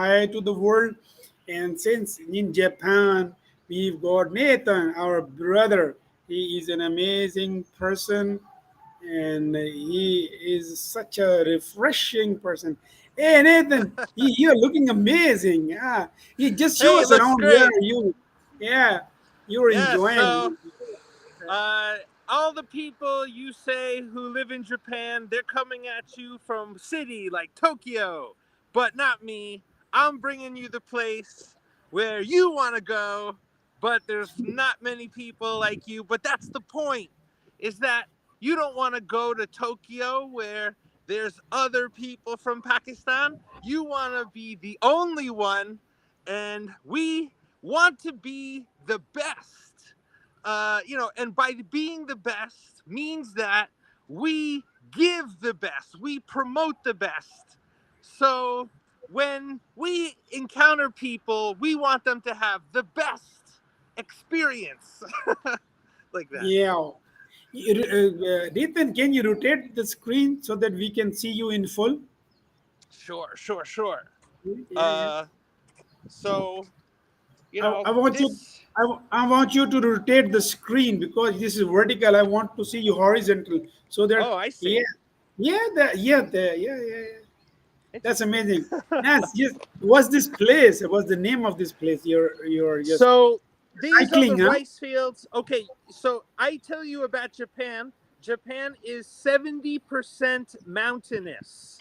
hi to the world. And since in Japan, we've got Nathan, our brother. He is an amazing person, and he is such a refreshing person. Hey Nathan, you're looking amazing. Yeah, you just show Hey, it us looks around where great. yeah, you're Yes, so enjoying. uh, all the people you say who live in Japan, they're coming at you from city like Tokyo, but not me. I'm bringing you the place where you want to go, but there's not many people like you. But that's the point, is that you don't want to go to Tokyo where there's other people from Pakistan. You want to be the only one, and we want to be the best. And by being the best means that we give the best, we promote the best. So when we encounter people, we want them to have the best experience like that. Yeah. Nathan, can you rotate the screen so that we can see you in full? Sure, sure, sure. Yeah, yeah. Uh, so, I want you. this. I want you to rotate the screen because this is vertical. I want to see you horizontal. So that Oh, I yeah, see. yeah. That's Interesting. amazing. Yes, yes. What's this place? What's the name of this place? You're just So these are the cycling, huh? rice fields. Okay, so I tell you about Japan. Japan is 70% mountainous.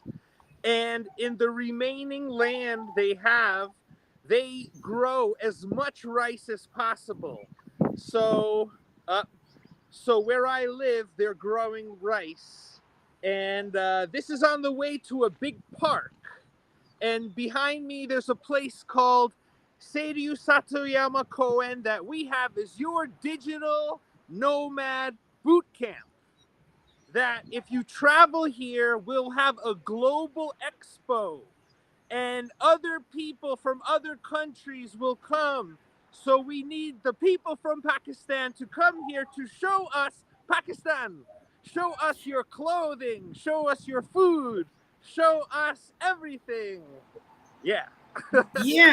And in the remaining land they have, they grow as much rice as possible. So, uh, so where I live, they're growing rice, and this is on the way to a big park. And behind me, there's a place called Seiryu Satoyama Koen that we have as your digital nomad boot camp. That if you travel here, we'll have a global expo and other people from other countries will come. So we need the people from Pakistan to come here to show us Pakistan. Show us your clothing, show us your food, show us everything. Yeah. Yeah,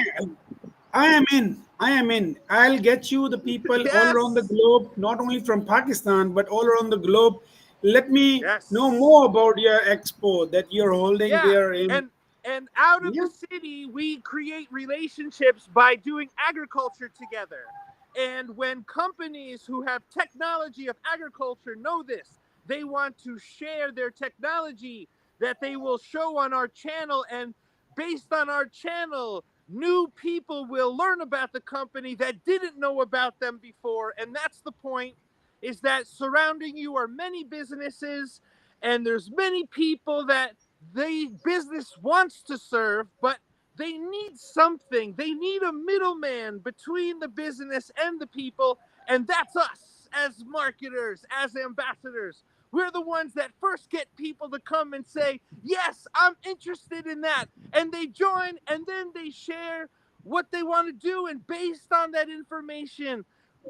I am in. I am in. I'll get you the people all around the Yes. globe, not only from Pakistan, but all around the globe. Let me know Yes. more about your expo that you're holding Yeah. there in. And out of the Yeah. city, we create relationships by doing agriculture together. And when companies who have technology of agriculture know this, they want to share their technology that they will show on our channel. And based on our channel, new people will learn about the company that didn't know about them before. And that's the point, is that surrounding you are many businesses, and there's many people that the business wants to serve, but they need something. They need a middleman between the business and the people, and that's us as marketers, as ambassadors. We're the ones that first get people to come and say, yes, I'm interested in that. And they join, and then they share what they want to do. And based on that information,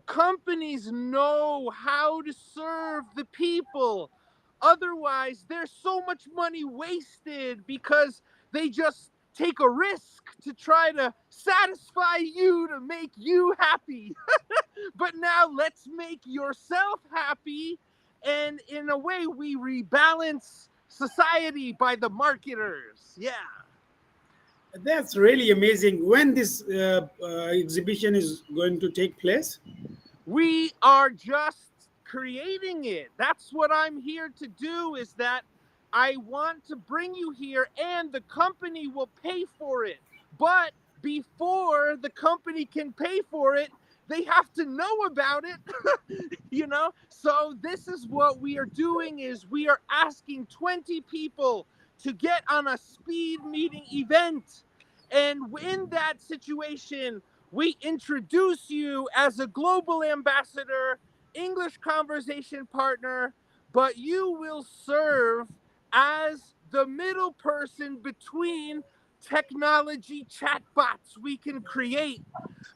companies know how to serve the people. Otherwise, there's so much money wasted because they just take a risk to try to satisfy you to make you happy. But now let's make yourself happy. And in a way, we rebalance society by the marketers. Yeah. That's really amazing. When this exhibition is going to take place? We are just creating it. That's what I'm here to do, is that I want to bring you here and the company will pay for it. But before the company can pay for it, they have to know about it. So this is what we are doing, is we are asking 20 people to get on a speed meeting event. And in that situation, we introduce you as a global ambassador, English conversation partner, but you will serve as the middle person between technology chatbots we can create.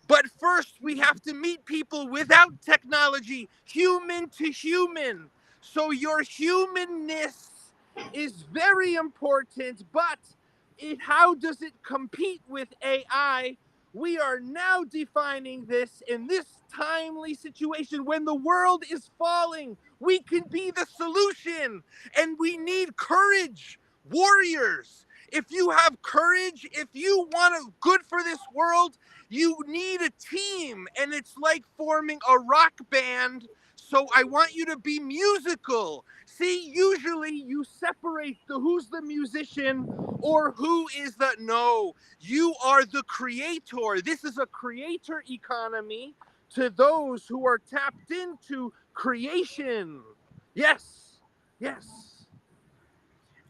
But first, we have to meet people without technology, human to human. So your humanness is very important, but how does it compete with AI? We are now defining this in this timely situation when the world is falling. We can be the solution, and we need courage, warriors. If you have courage, if you want to good for this world, you need a team, and it's like forming a rock band. So I want you to be musical. See, usually you separate the who's the musician or who is the no. You are the creator. This is a creator economy to those who are tapped into creation. Yes. Yes.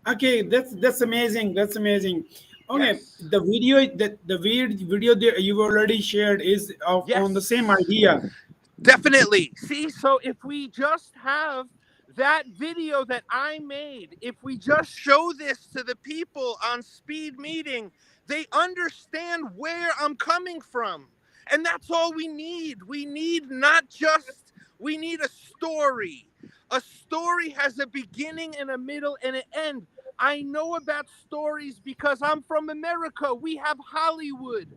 Okay, that's amazing. That's amazing. Okay, Yes. the video that the video that you already shared is of on the same Yes. idea. Definitely. See, so if we just have that video that I made, if we just show this to the people on speed meeting, they understand where I'm coming from. And that's all we need. We need not just, we need a story. A story has a beginning and a middle and an end. I know about stories because I'm from America. We have Hollywood.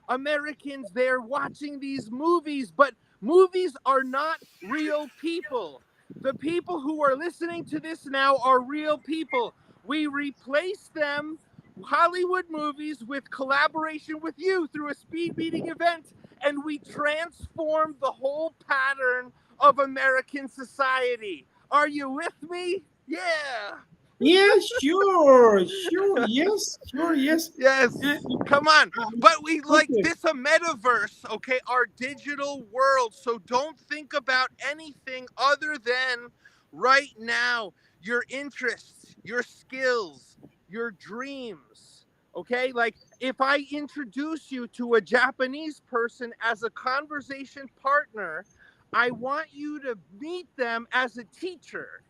Americans, they're watching these movies, but movies are not real people. The people who are listening to this now are real people. We replace them, Hollywood movies, with collaboration with you through a speed meeting event, and we transform the whole pattern of American society. Are you with me? Yeah. Yeah, sure, sure, yes, sure, yes. Uh, Yes. Come on. But we like okay. this a metaverse, okay? Our digital world. So don't think about anything other than right now your interests, your skills, your dreams. Okay? Like if I introduce you to a Japanese person as a conversation partner, I want you to meet them as a teacher.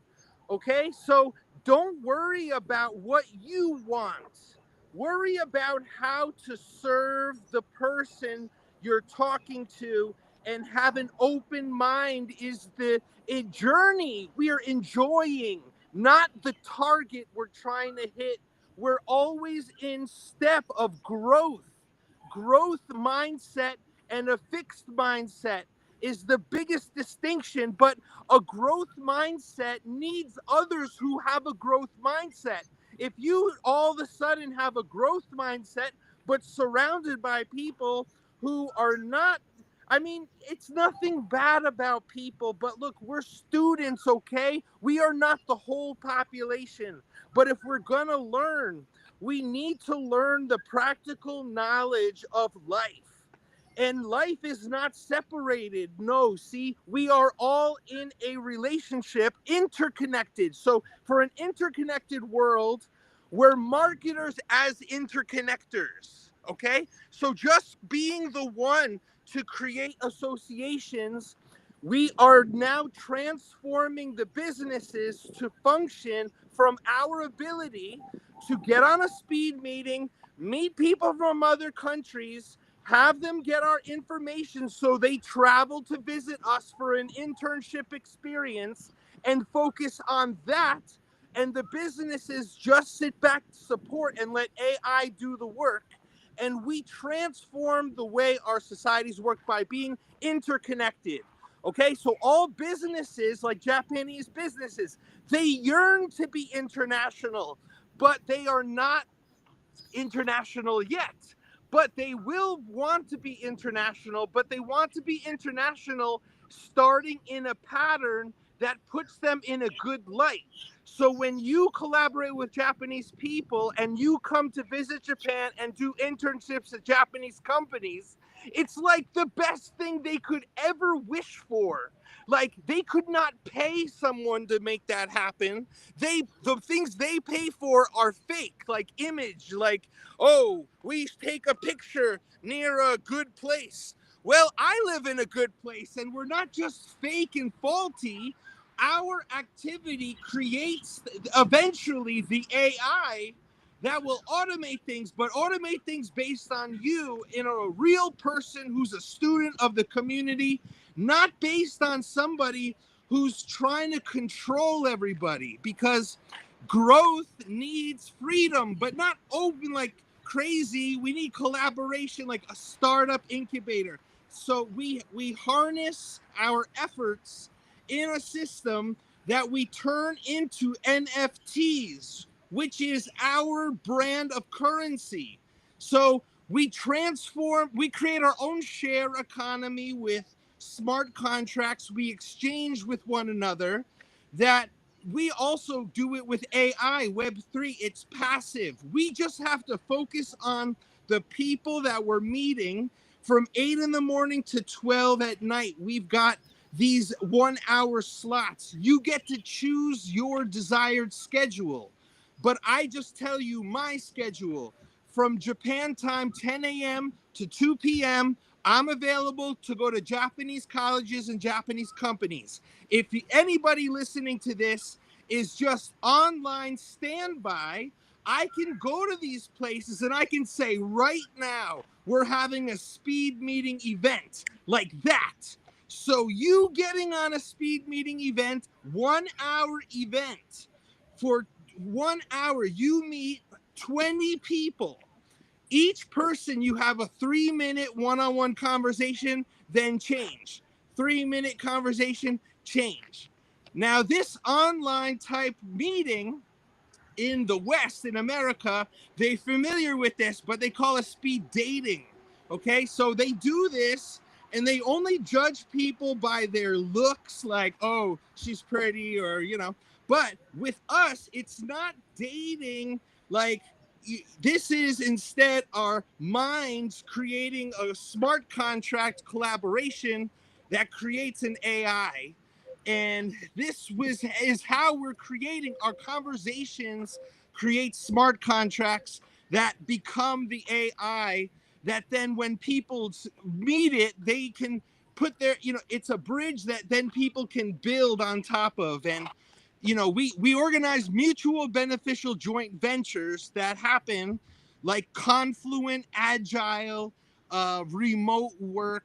Okay? So don't worry about what you want. Worry about how to serve the person you're talking to, and have an open mind is the a journey we are enjoying, not the target we're trying to hit. We're always in step of growth mindset, and a fixed mindset is the biggest distinction. But a growth mindset needs others who have a growth mindset. If you all of a sudden have a growth mindset, but surrounded by people who are not, I mean, it's nothing bad about people, but look, we're students, okay? We are not the whole population. But if we're going to learn, we need to learn the practical knowledge of life. And life is not separated. No, see, we are all in a relationship, interconnected. So, for an interconnected world, we're marketers as interconnectors. Okay? So, just being the one to create associations, we are now transforming the businesses to function from our ability to get on a speed meeting, meet people from other countries, have them get our information so they travel to visit us for an internship experience, and focus on that. And the businesses just sit back, support, and let AI do the work. And we transform the way our societies work by being interconnected. Okay, so all businesses, like Japanese businesses, they yearn to be international, but they are not international yet. But they will want to be international, but they want to be international starting in a pattern that puts them in a good light. So when you collaborate with Japanese people and you come to visit Japan and do internships at Japanese companies, it's like the best thing they could ever wish for. Like they could not pay someone to make that happen. The things they pay for are fake, like image, like, oh, we take a picture near a good place. Well, I live in a good place, and we're not just fake and faulty. Our activity creates eventually the AI that will automate things, but automate things based on you in a real person who's a student of the community, not based on somebody who's trying to control everybody. Because growth needs freedom, but not open like crazy, we need collaboration, like a startup incubator. So we harness our efforts in a system that we turn into NFTs, which is our brand of currency. So we create our own share economy with smart contracts. We exchange with one another. That we also do it with AI, Web3. It's passive. We just have to focus on the people that we're meeting from 8 in the morning to 12 at night. We've got these 1 hour slots. You get to choose your desired schedule. But I just tell you my schedule. From Japan time, 10 a.m. to 2 p.m., I'm available to go to Japanese colleges and Japanese companies. If anybody listening to this is just online standby, I can go to these places and I can say right now, we're having a speed meeting event like that. So you getting on a speed meeting event, 1 hour event, for 1 hour, you meet 20 people. Each person, you have a 3-minute one-on-one conversation, then change. 3-minute conversation, change. Now, this online type meeting in the West, in America, they're familiar with this, but they call it speed dating. Okay, so they do this and they only judge people by their looks, like, oh, she's pretty, or, you know. But with us, it's not dating. Like, this is instead our minds creating a smart contract collaboration that creates an AI. And this is how we're creating our conversations, create smart contracts that become the AI, that then when people meet it, they can put their, it's a bridge that then people can build on top of. And we organize mutual beneficial joint ventures that happen, like confluent, agile, remote work.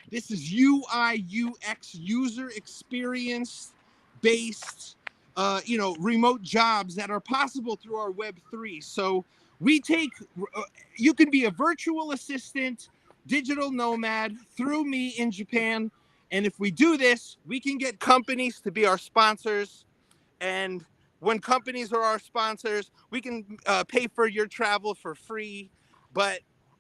This is UI UX, user experience based, remote jobs that are possible through our Web3. So we take, you can be a virtual assistant, digital nomad through me in Japan. And if we do this, we can get companies to be our sponsors. And when companies are our sponsors, we can pay for your travel for free. But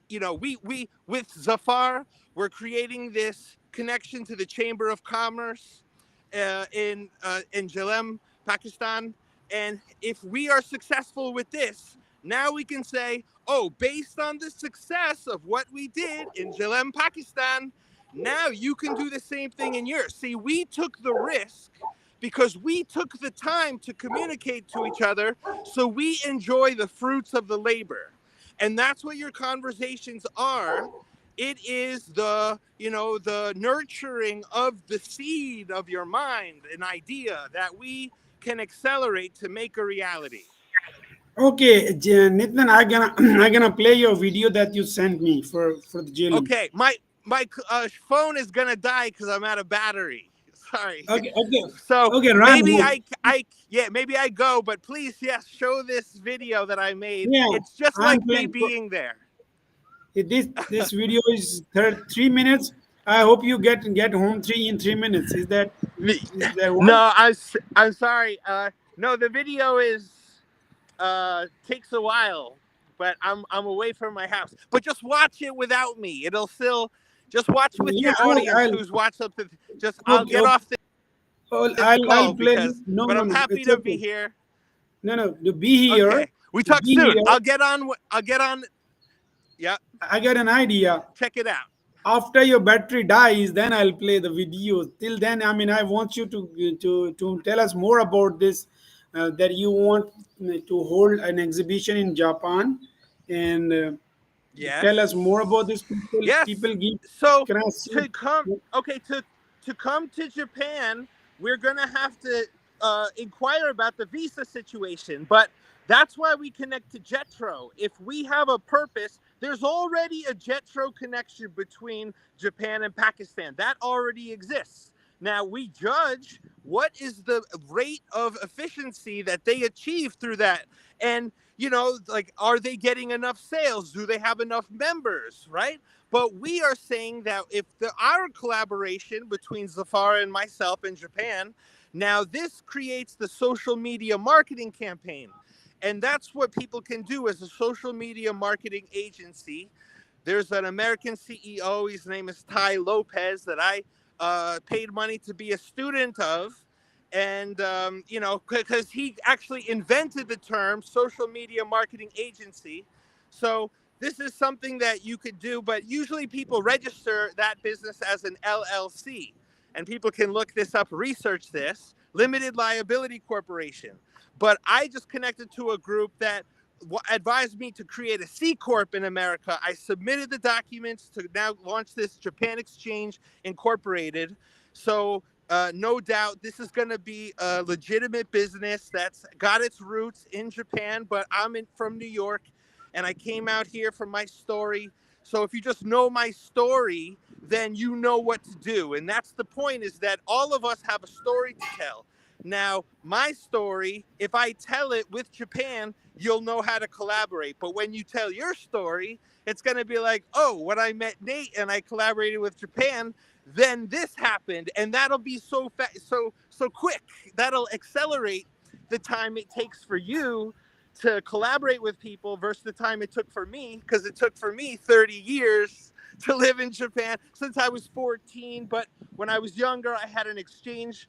we with Zafar, we're creating this connection to the Chamber of Commerce in Jalem, Pakistan. And if we are successful with this, now we can say, oh, based on the success of what we did in Jalem, Pakistan, now you can do the same thing in yours. See, we took the risk because we took the time to communicate to each other, so we enjoy the fruits of the labor. And that's what your conversations are. It is the nurturing of the seed of your mind, an idea that we can accelerate to make a reality. Okay, Nitin, I'm gonna play your video that you sent me for the jailing. Okay, my phone is gonna die because I'm out of battery. Sorry. Okay, okay, So okay, Ram. maybe maybe I go, but please, yes, show this video that I made. Yeah, It's just I'm like me playing. being there. This video is 3 minutes. I hope you get home 3 in 3 minutes. Is that what? No, I'm sorry. No, the video is takes a while, but I'm away from my house. But just watch it without me. It'll still just watch with Yeah, your audience I'll who's watched up to just I'll okay, get okay. off this I'll call play. because No, but no, I'm no. happy It's to be okay. here. No, no. To be here, Okay. We to talk be soon. here. I'll get on. Yeah, I got an idea. check it out. After your battery dies, then I'll play the video. Till then, I mean, I want you to tell us more about this. That you want to hold an exhibition in Japan, and tell us more about Yes. this. People Yes. give. So Can I see? to come, okay, to come to Japan, we're gonna have to inquire about the visa situation. But that's why we connect to Jetro. If we have a purpose, there's already a Jetro connection between Japan and Pakistan. That already exists. Now we judge what is the rate of efficiency that they achieve through that. And like, are they getting enough sales? Do they have enough members, right? But we are saying that if our collaboration between Zafar and myself in Japan, now this creates the social media marketing campaign. And that's what people can do as a social media marketing agency. There's an American CEO. His name is Ty Lopez that I paid money to be a student of. And, because he actually invented the term social media marketing agency. So this is something that you could do, but usually people register that business as an LLC. And people can look this up, research this, limited liability corporation. But I just connected to a group that advised me to create a C Corp in America. I submitted the documents to now launch this Japan Exchange Incorporated. So, no doubt, this is going to be a legitimate business that's got its roots in Japan, but from New York, and I came out here for my story. So if you just know my story, then you know what to do. And that's the point, is that all of us have a story to tell. Now, my story, if I tell it with Japan, you'll know how to collaborate. But when you tell your story, it's going to be like, oh, when I met Nate and I collaborated with Japan, then this happened, and that'll be so quick. That'll accelerate the time it takes for you to collaborate with people versus the time it took for me, because it took for me 30 years to live in Japan since I was 14. But when I was younger, I had an exchange.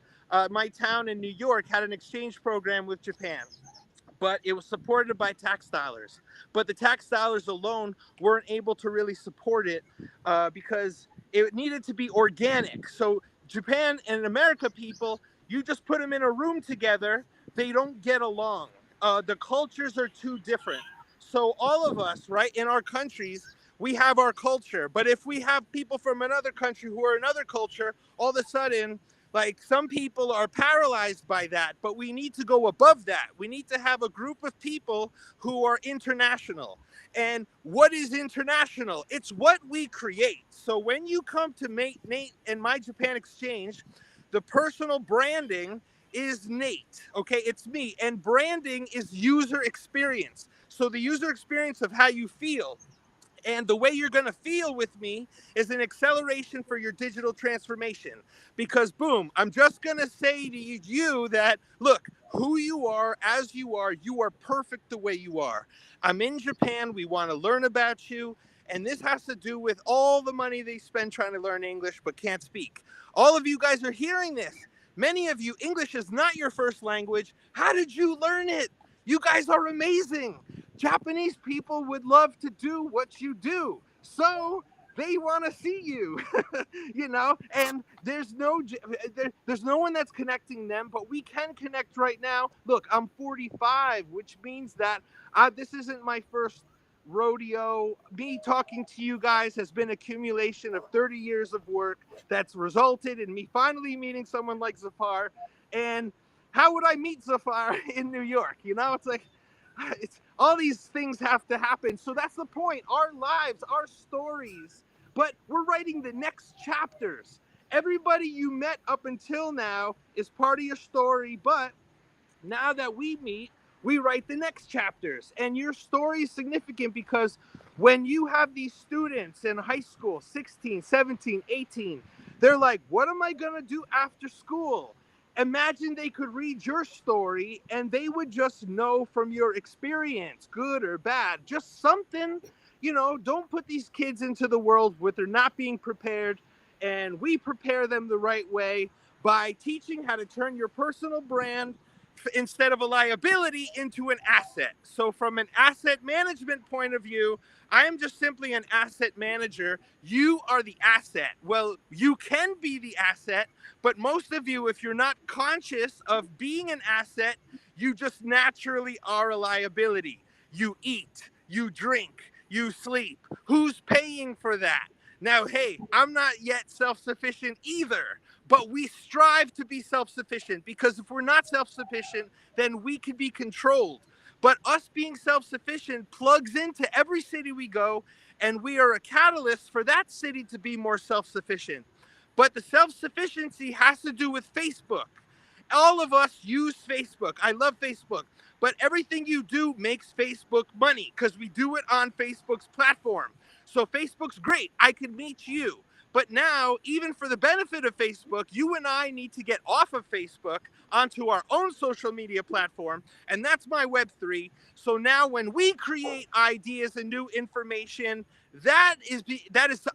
My town in New York had an exchange program with Japan, but it was supported by tax dollars. But the tax dollars alone weren't able to really support it, because it needed to be organic. So Japan and America people, you just put them in a room together, they don't get along. The cultures are too different. So all of us, right, in our countries, we have our culture. But if we have people from another country who are another culture, all of a sudden, like, some people are paralyzed by that, but we need to go above that. We need to have a group of people who are international. And what is international? It's what we create. So when you come to Nate and My Japan Exchange, the personal branding is Nate. Okay, it's me. And branding is user experience. So the user experience of how you feel. And the way you're going to feel with me is an acceleration for your digital transformation. Because, boom, I'm just going to say to you that, look, who you are perfect the way you are. I'm in Japan. We want to learn about you. And this has to do with all the money they spend trying to learn English but can't speak. All of you guys are hearing this. Many of you, English is not your first language. How did you learn it? You guys are amazing. Japanese people would love to do what you do. So they want to see you, and there's no one that's connecting them, but we can connect right now. Look, I'm 45, which means that this isn't my first rodeo. Me talking to you guys has been accumulation of 30 years of work that's resulted in me finally meeting someone like Zafar. And how would I meet Zafar in New York? It's like, it's all these things have to happen. So that's the point. Our lives, our stories, but we're writing the next chapters. Everybody you met up until now is part of your story, but now that we meet, we write the next chapters. And your story is significant because when you have these students in high school, 16, 17, 18, they're like, what am I going to do after school? Imagine they could read your story and they would just know from your experience, good or bad, just something. Don't put these kids into the world where they're not being prepared. And we prepare them the right way by teaching how to turn your personal brand, instead of a liability, into an asset. So from an asset management point of view, I am just simply an asset manager. You are the asset. Well, you can be the asset, but most of you, if you're not conscious of being an asset, you just naturally are a liability. You eat, you drink, you sleep. Who's paying for that? Now, hey, I'm not yet self-sufficient either, but we strive to be self-sufficient, because if we're not self-sufficient, then we can be controlled. But us being self-sufficient plugs into every city we go, and we are a catalyst for that city to be more self-sufficient. But the self-sufficiency has to do with Facebook. All of us use Facebook. I love Facebook. but everything you do makes Facebook money because we do it on Facebook's platform. So Facebook's great. I could meet you. But now, even for the benefit of Facebook, you and I need to get off of Facebook onto our own social media platform. And that's my Web3. So now when we create ideas and new information, that is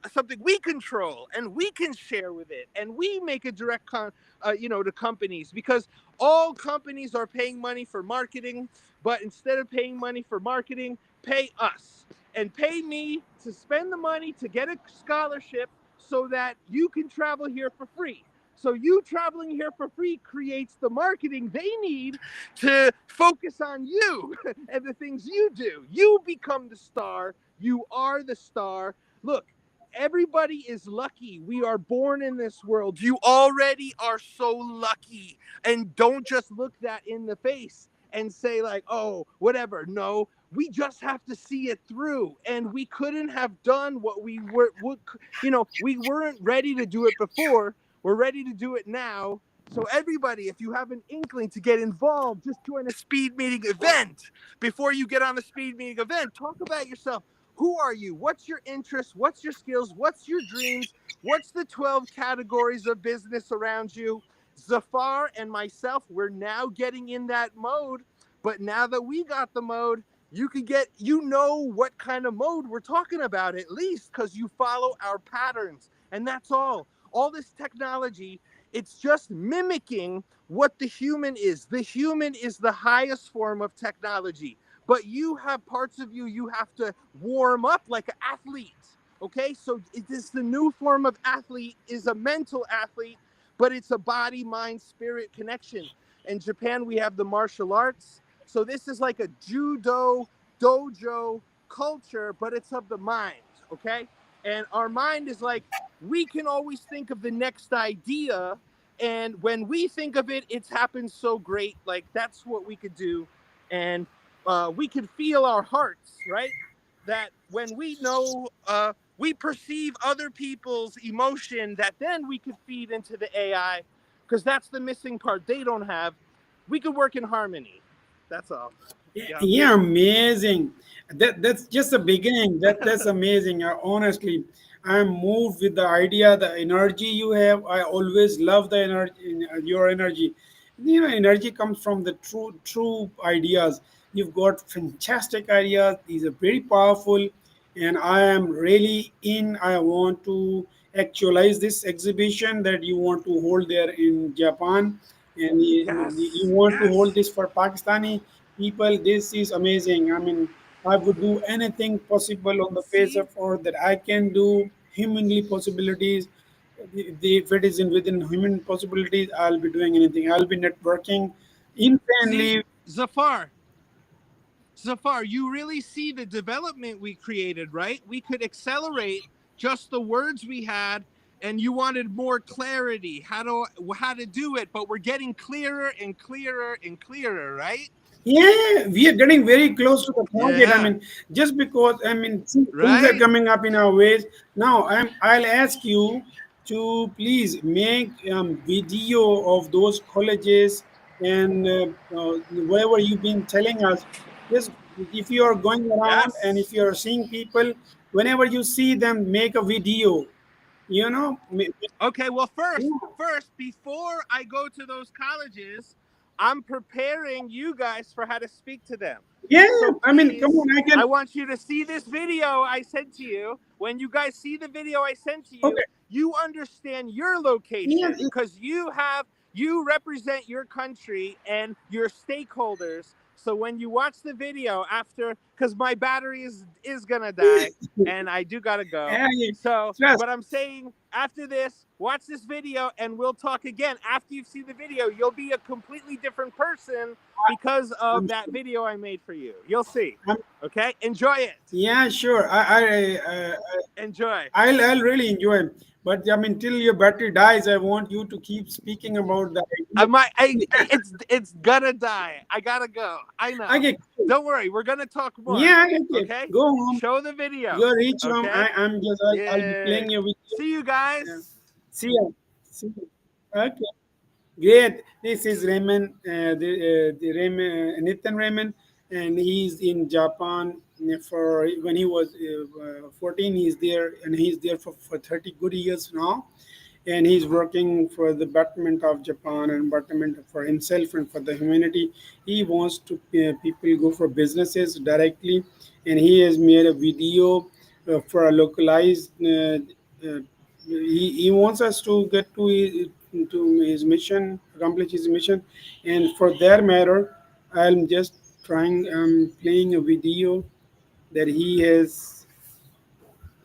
something we control and we can share with it and we make a direct to companies, because all companies are paying money for marketing, but instead of paying money for marketing, pay us and pay me to spend the money to get a scholarship so that you can travel here for free. So you traveling here for free creates the marketing they need to focus on you and the things you do. You become the star. You are the star. Look, everybody is lucky. We are born in this world. You already are so lucky. And don't just look that in the face and say like, oh, whatever. No, we just have to see it through. And we couldn't have done what we weren't ready to do it before. We're ready to do it now. So everybody, if you have an inkling to get involved, just join a speed meeting event. Before you get on the speed meeting event, talk about yourself. Who are you? What's your interests? What's your skills? What's your dreams? What's the 12 categories of business around you? Zafar and myself, we're now getting in that mode. But now that we got the mode, you know what kind of mode we're talking about, at least, because you follow our patterns. And that's all. All this technology, it's just mimicking what the human is. The human is the highest form of technology. But you have parts of you have to warm up like an athlete. Okay, so it is the new form of athlete, is a mental athlete, but it's a body, mind, spirit connection. In Japan, we have the martial arts. So this is like a judo dojo culture, but it's of the mind. Okay, and our mind is like, we can always think of the next idea, and when we think of it, it's happened so great. Like that's what we could do, and we could feel our hearts, right? That when we know, we perceive other people's emotion, that then we could feed into the AI, because that's the missing part they don't have. We could work in harmony. That's all. Yeah. Yeah, amazing. That's just the beginning. That's amazing. Honestly, I'm moved with the idea, the energy you have. I always love the energy, your energy. Energy comes from the true ideas. You've got fantastic ideas. These are very powerful, and I am really in. I want to actualize this exhibition that you want to hold there in Japan, and you Yes. want to hold Yes. this for Pakistani people. This is amazing. I mean, I would do anything possible on the face See, of earth that I can do, humanly possibilities. If it is within human possibilities, I'll be doing anything. I'll be networking see, insanely. Zafar, you really see the development we created, right? We could accelerate just the words we had, and you wanted more clarity, how to do it, but we're getting clearer and clearer and clearer, right? Yeah, we are getting very close to the target. I Yeah, mean, just because see, things are right? coming up in our ways. Now, I'll ask you to please make video of those colleges and whatever you've been telling us. Just if you are going around and if Yes. you are seeing people, whenever you see them, make a video. You know, Okay, well, first, yeah, first, before I go to those colleges, I'm preparing you guys for how to speak to them. yeah. So I mean, come please, on, I can. I want you to see this video I sent to you. When you guys see the video I sent to you, Okay, you understand your yeah, location, because you represent your country and your stakeholders. So when you watch the video after, because my battery is gonna die and I do gotta go. yeah, So trust. what I'm saying, after this, watch this video and we'll talk again. After you've seen the video, you'll be a completely different person because of I'm that sure. video I made for you. You'll see. I'm, Okay? Enjoy it. yeah, sure. Enjoy. I'll really enjoy it. But I mean, till your battery dies, I want you to keep speaking about the I idea. might it's gonna die. I gotta go. I know. Okay, cool. Don't worry, we're gonna talk more. Yeah, okay. Okay? Go home. Show the video. Go reach home. Okay? I'll be Yeah. playing your video. See you Yeah. guys. See ya. See ya. Okay. Great. This is Raymond, the Raymond, Nathan Raymond, and he's in Japan for when he was 14. He's there, and he's there for 30 good years now, and he's working for the betterment of Japan and betterment for himself and for the humanity. He wants to people go for businesses directly, and he has made a video for a localized. He wants us to get to his mission, accomplish his mission, and for that matter, I'm just trying. Playing a video that he has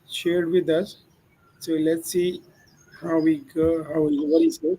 shared with us. So let's see how we go. What he said.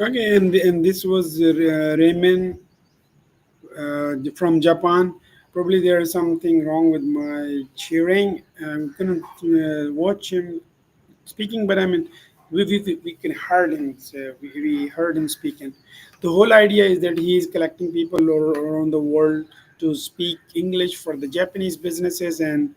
Okay, and this was Raymond from Japan. Probably there is something wrong with my cheering. I couldn't watch him speaking, but I mean, we can heard him. So we heard him speaking. The whole idea is that he is collecting people around the world to speak English for the Japanese businesses and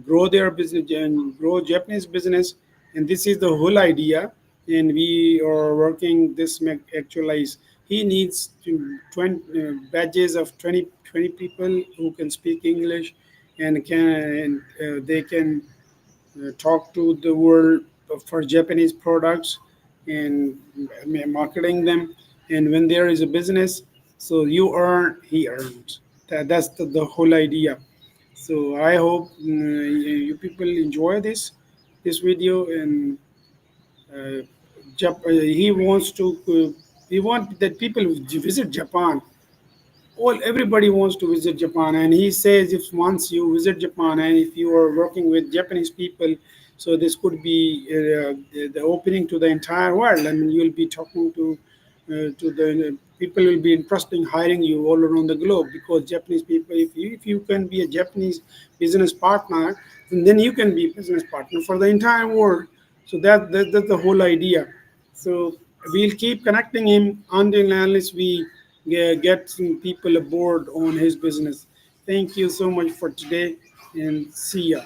grow their business and grow Japanese business. And this is the whole idea. And we are working this actualize. He needs 20 badges of 20 people who can speak English and they can talk to the world for Japanese products and marketing them. And when there is a business, so you earn, he earns. That's the whole idea. So I hope you people enjoy this video and uh, he wants to we want that people visit Japan. Well, everybody wants to visit Japan, and he says if once you visit Japan and if you are working with Japanese people, so this could be the opening to the entire world. I mean, you'll be talking to the people will be interested in hiring you all around the globe, because Japanese people, if you can be a Japanese business partner, then you can be a business partner for the entire world. So that's the whole idea. So we'll keep connecting him until and unless we get some people aboard on his business. Thank you so much for today, and see ya.